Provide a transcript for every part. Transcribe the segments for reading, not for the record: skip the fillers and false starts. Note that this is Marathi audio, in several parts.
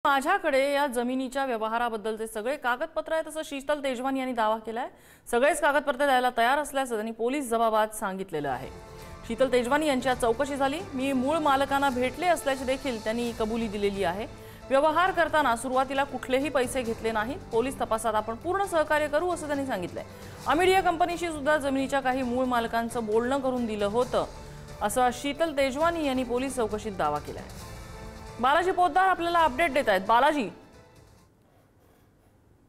माझ्याकडे या जमिनीच्या व्यवहाराबद्दलचे सगळे कागदपत्र आहेत असं शीतल तेजवानी यांनी दावा केलाय। सगळेच कागदपत्र द्यायला तयार असल्याचं त्यांनी पोलीस जबाबात सांगितलेलं आहे। शीतल तेजवानी यांच्या चौकशी झाली। मी मूळ मालकांना भेटले असल्याची देखील त्यांनी कबुली दिलेली आहे। व्यवहार करताना सुरुवातीला कुठलेही पैसे घेतले नाहीत। पोलीस तपासात आपण पूर्ण सहकार्य करू असं त्यांनी सांगितलंय। अमिडिया कंपनीशी सुद्धा जमिनीच्या काही मूळ मालकांचं बोलणं करून दिलं होतं असं शीतल तेजवानी यांनी पोलीस चौकशीत दावा केलाय। बालाजी पोद्दार आपल्याला अपडेट देत आहेत। बालाजी,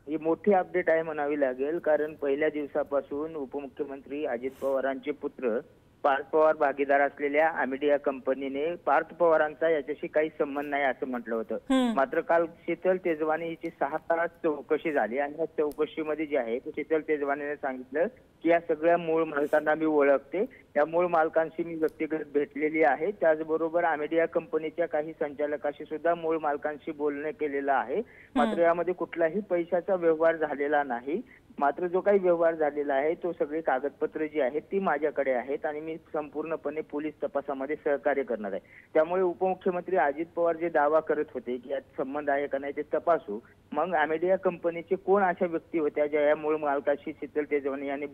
ही मोठी अपडेट आहे म्हणावी लागेल, कारण पहिल्या दिवसापासून उपमुख्यमंत्री अजित पवारांचे पुत्र पार्थ पवार भागीदार असलेल्या अमिडिया कंपनीने पार्थ पवारांचा याच्याशी काही संबंध नाही असं म्हटलं होतं। मात्र काल शीतल तेजवानी हिची 6 तास चौकशी झाली आणि या चौकशीमध्ये जे आहे शीतल तेजवानीने सांगितलं की या सगळ्या मूळ मालकांना मी ओळखते, या मूळ मालकांशी मी व्यक्तिगत भेटलेली आहे। त्याचबरोबर अमिडिया कंपनीच्या काही संचालकाशी सुद्धा मूळ मालकांशी बोलणे केलेलं आहे। मात्र यामध्ये कुठलाही पैशाचा व्यवहार झालेला नाही। मात्र जो काही व्यवहार झालेला आहे तो सगळे कागदपत्र जी आहेत ती माझ्याकडे आहेत आणि मी संपूर्णपणे पोलीस तपासामध्ये सहकार्य करणार आहे। त्यामुळे उपमुख्यमंत्री अजित पवार जे दावा करत होते की यात संबंध आहे का नाही ते तपासू, मग अमिडिया कंपनीचे कोण अशा व्यक्ती होत्या ज्या या मूळ मालकाशी शीतल तेजवानी यांनी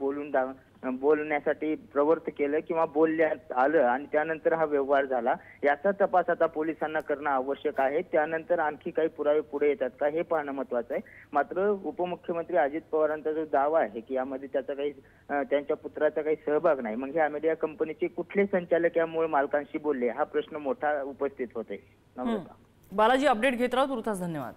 बोलण्यासाठी प्रवृत्त केलं किंवा बोलण्यात आलं आणि त्यानंतर हा व्यवहार झाला, याचा तपास आता पोलिसांना करणं आवश्यक आहे। त्यानंतर आणखी काही पुरावे पुढे येतात का हे पाहणं महत्त्वाचं आहे। मात्र उपमुख्यमंत्री अजित पवारांचा जो दावा आहे की यामध्ये त्याचा काही त्यांच्या पुत्राचा काही सहभाग नाही, मग हे अमिडिया कंपनीचे कुठले संचालक या मूळ मालकांशी बोलले हा प्रश्न मोठा उपस्थित होतोय। बालाजी, अपडेट घेत राहू, तुर्तास धन्यवाद।